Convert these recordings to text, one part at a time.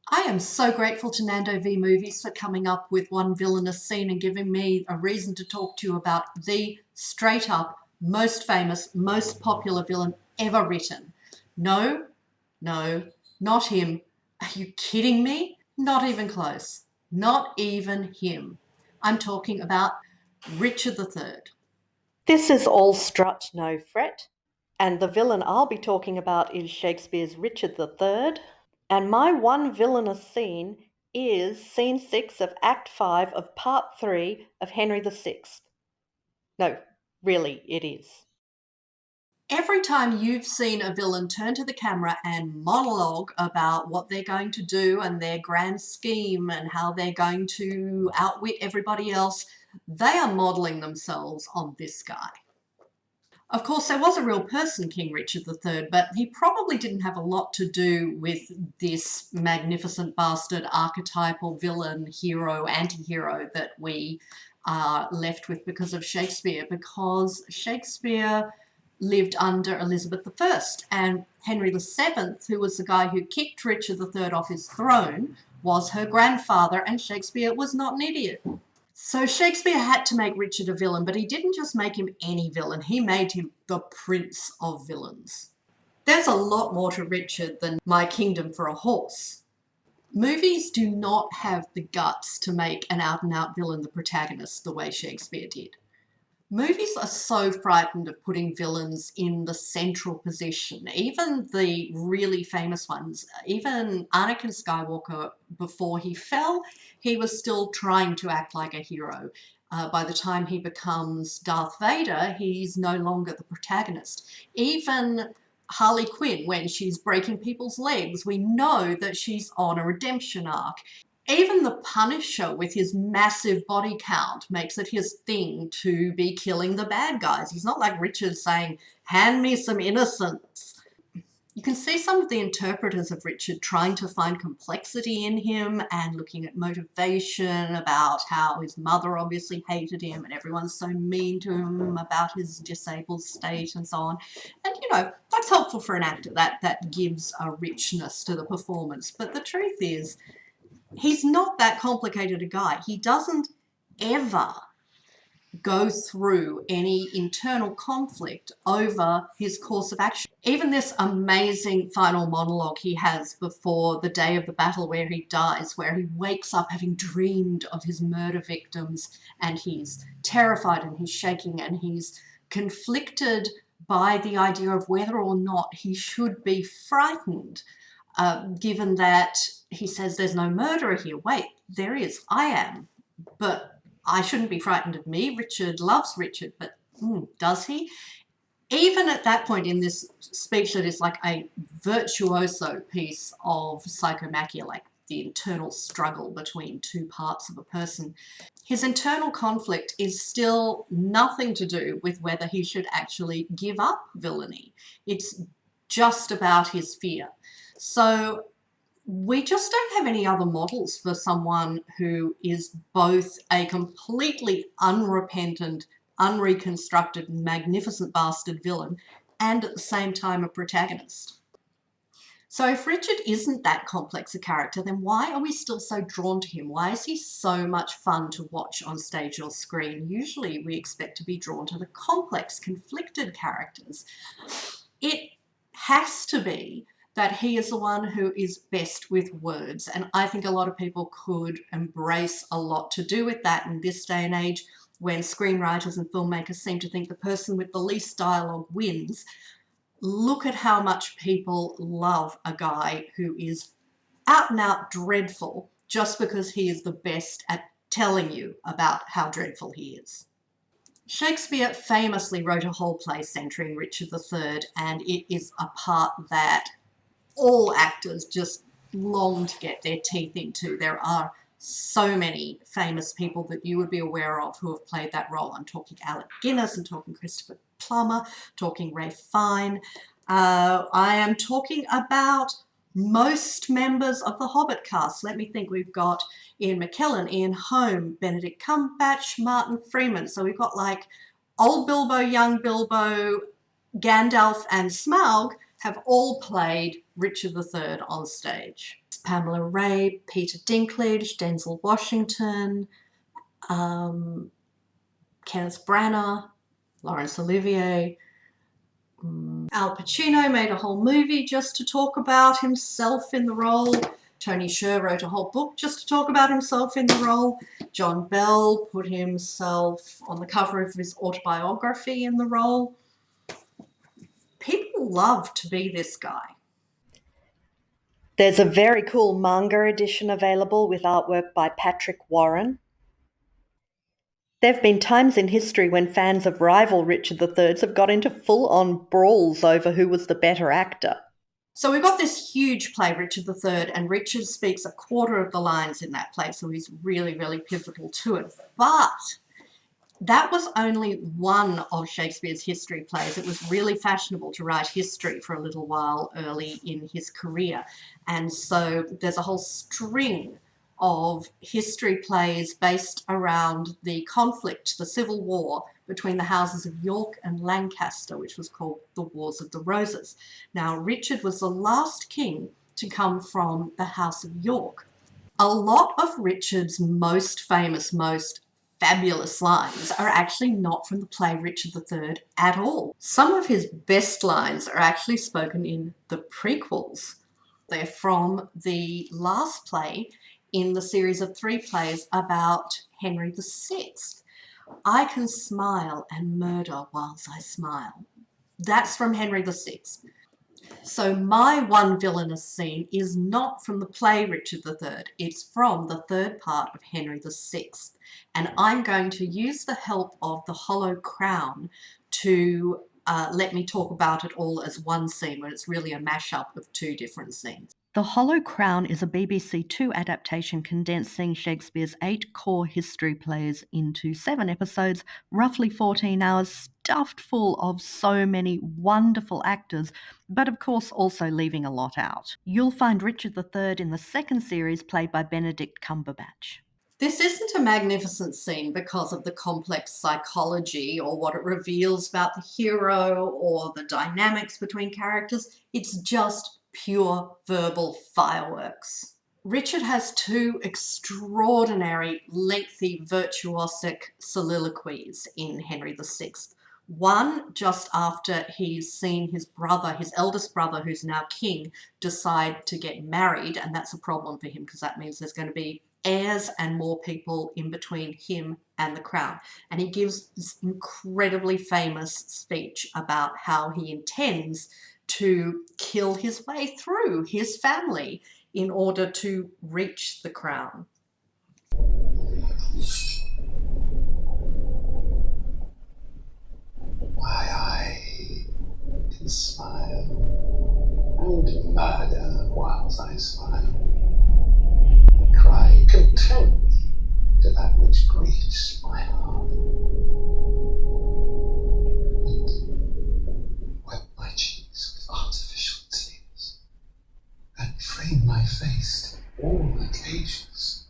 I am so grateful to Nando V Movies for coming up with One Villainous Scene and giving me a reason to talk to you about the straight up most famous, most popular villain ever written. No, no, not him. Are you kidding me? Not even close. Not even him. I'm talking about Richard III. This is all Strut, no Fret, and the villain I'll be talking about is Shakespeare's Richard III, and my one villainous scene is Scene 6 of Act 5 of Part 3 of Henry VI. No, really, it is. Every time you've seen a villain turn to the camera and monologue about what they're going to do and their grand scheme and how they're going to outwit everybody else, they are modeling themselves on this guy. Of course, there was a real person, King Richard III, but he probably didn't have a lot to do with this magnificent bastard archetypal villain, hero, anti-hero that we are left with because of Shakespeare, because Shakespeare lived under Elizabeth I, and Henry VII, who was the guy who kicked Richard III off his throne, was her grandfather, and Shakespeare was not an idiot. So Shakespeare had to make Richard a villain, but he didn't just make him any villain. He made him the prince of villains. There's a lot more to Richard than My Kingdom for a Horse. Movies do not have the guts to make an out-and-out villain the protagonist the way Shakespeare did. Movies are so frightened of putting villains in the central position. Even the really famous ones, even Anakin Skywalker, before he fell, he was still trying to act like a hero. By the time he becomes Darth Vader, he's no longer the protagonist. Even Harley Quinn, when she's breaking people's legs, we know that she's on a redemption arc. Even the Punisher, with his massive body count, makes it his thing to be killing the bad guys. He's not like Richard saying, hand me some innocents. You can see some of the interpreters of Richard trying to find complexity in him and looking at motivation, about how his mother obviously hated him and everyone's so mean to him about his disabled state and so on. And, that's helpful for an actor. That gives a richness to the performance. But the truth is, he's not that complicated a guy. He doesn't ever go through any internal conflict over his course of action. Even this amazing final monologue he has before the day of the battle where he dies, where he wakes up having dreamed of his murder victims, and he's terrified and he's shaking and he's conflicted by the idea of whether or not he should be frightened, given that he says there's no murderer here. Wait, there is. I am. But I shouldn't be frightened of me. Richard loves Richard, but does he? Even at that point in this speech that is like a virtuoso piece of psychomachia, like the internal struggle between two parts of a person, his internal conflict is still nothing to do with whether he should actually give up villainy. It's just about his fear. So we just don't have any other models for someone who is both a completely unrepentant, unreconstructed, magnificent bastard villain and at the same time a protagonist. So if Richard isn't that complex a character, then why are we still so drawn to him? Why is he so much fun to watch on stage or screen? Usually we expect to be drawn to the complex, conflicted characters. It has to be that he is the one who is best with words. And I think a lot of people could embrace a lot to do with that in this day and age, when screenwriters and filmmakers seem to think the person with the least dialogue wins. Look at how much people love a guy who is out and out dreadful just because he is the best at telling you about how dreadful he is. Shakespeare famously wrote a whole play centering Richard III, and it is a part that all actors just long to get their teeth into. There are so many famous people that you would be aware of who have played that role. I'm talking Alec Guinness, I'm talking Christopher Plummer, talking Ralph Fiennes. I am talking about most members of the Hobbit cast. Let me think. We've got Ian McKellen, Ian Holm, Benedict Cumberbatch, Martin Freeman. So we've got like old Bilbo, young Bilbo, Gandalf and Smaug have all played Richard III on stage. Pamela Ray, Peter Dinklage, Denzel Washington, Kenneth Branagh, Laurence Olivier. Al Pacino made a whole movie just to talk about himself in the role. Tony Sher wrote a whole book just to talk about himself in the role. John Bell put himself on the cover of his autobiography in the role. People love to be this guy. There's a very cool manga edition available with artwork by Patrick Warren. There have been times in history when fans of rival Richard III's have got into full-on brawls over who was the better actor. So we've got this huge play, Richard III, and Richard speaks a quarter of the lines in that play, so he's really, really pivotal to it. But that was only one of Shakespeare's history plays. It was really fashionable to write history for a little while early in his career. And so there's a whole string of history plays based around the conflict, the civil war between the houses of York and Lancaster, which was called the Wars of the Roses. Now, Richard was the last king to come from the House of York. A lot of Richard's most famous, most fabulous lines are actually not from the play Richard III at all. Some of his best lines are actually spoken in the prequels. They're from the last play in the series of 3 plays about Henry VI. I can smile and murder whilst I smile. That's from Henry VI. So my one villainous scene is not from the play Richard III. It's from the third part of Henry VI. And I'm going to use the help of the Hollow Crown to let me talk about it all as one scene when it's really a mashup of 2 different scenes. The Hollow Crown is a BBC 2 adaptation condensing Shakespeare's 8 core history plays into 7 episodes, roughly 14 hours, stuffed full of so many wonderful actors, but of course also leaving a lot out. You'll find Richard III in the second series, played by Benedict Cumberbatch. This isn't a magnificent scene because of the complex psychology or what it reveals about the hero or the dynamics between characters. It's just pure verbal fireworks. Richard has 2 extraordinary, lengthy, virtuosic soliloquies in Henry VI. One just after he's seen his brother, his eldest brother, who's now king, decide to get married, and that's a problem for him because that means there's going to be heirs and more people in between him and the crown. And he gives this incredibly famous speech about how he intends to kill his way through his family in order to reach the crown. Why, I can smile and murder whilst I smile. I cry contempt to that which grieves my heart. And wet my cheeks with artificial tears, and frame my face to all occasions.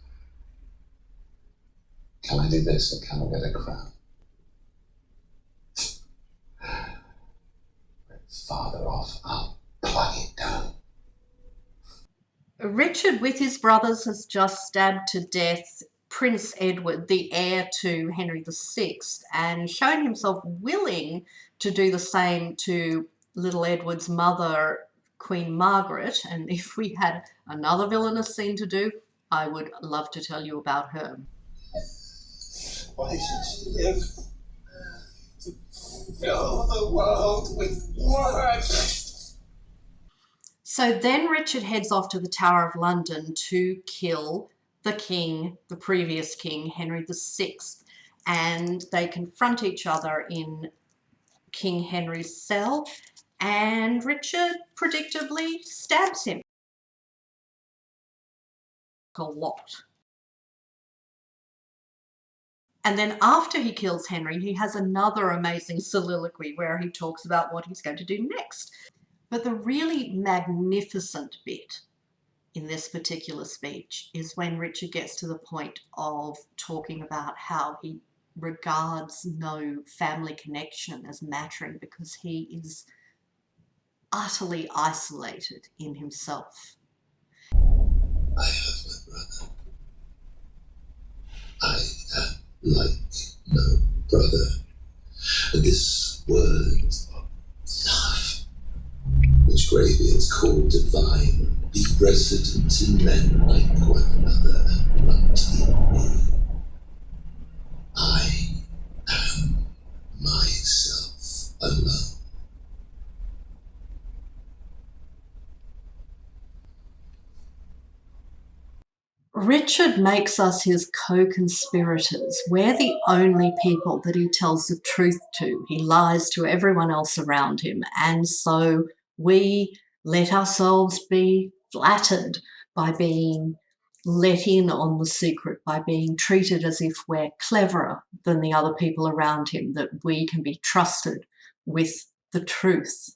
Can I do this, or can I get a crown? Farther off, I'll plug it down. Richard, with his brothers, has just stabbed to death Prince Edward, the heir to Henry VI, and shown himself willing to do the same to little Edward's mother, Queen Margaret. And if we had another villainous scene to do, I would love to tell you about her. Why should she live to fill the world with words? So then Richard heads off to the Tower of London to kill the king, the previous king, Henry VI, and they confront each other in King Henry's cell, and Richard predictably stabs him a lot. And then after he kills Henry, he has another amazing soliloquy where he talks about what he's going to do next. But the really magnificent bit in this particular speech is when Richard gets to the point of talking about how he regards no family connection as mattering because he is utterly isolated in himself. like no brother. And this word, love, which Gravians call divine, be resident in men like one another and not in me. I am myself alone. Richard makes us his co-conspirators. We're the only people that he tells the truth to. He lies to everyone else around him. And so we let ourselves be flattered by being let in on the secret, by being treated as if we're cleverer than the other people around him, that we can be trusted with the truth.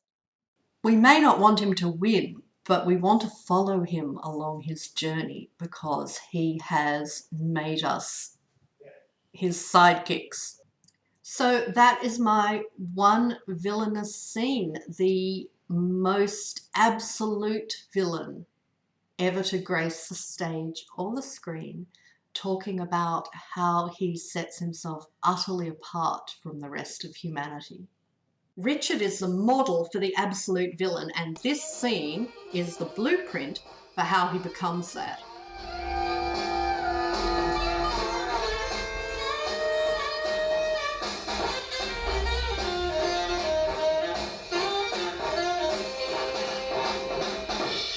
We may not want him to win, but we want to follow him along his journey because he has made us his sidekicks. So that is my one villainous scene, the most absolute villain ever to grace the stage or the screen, talking about how he sets himself utterly apart from the rest of humanity. Richard is the model for the absolute villain, and this scene is the blueprint for how he becomes that.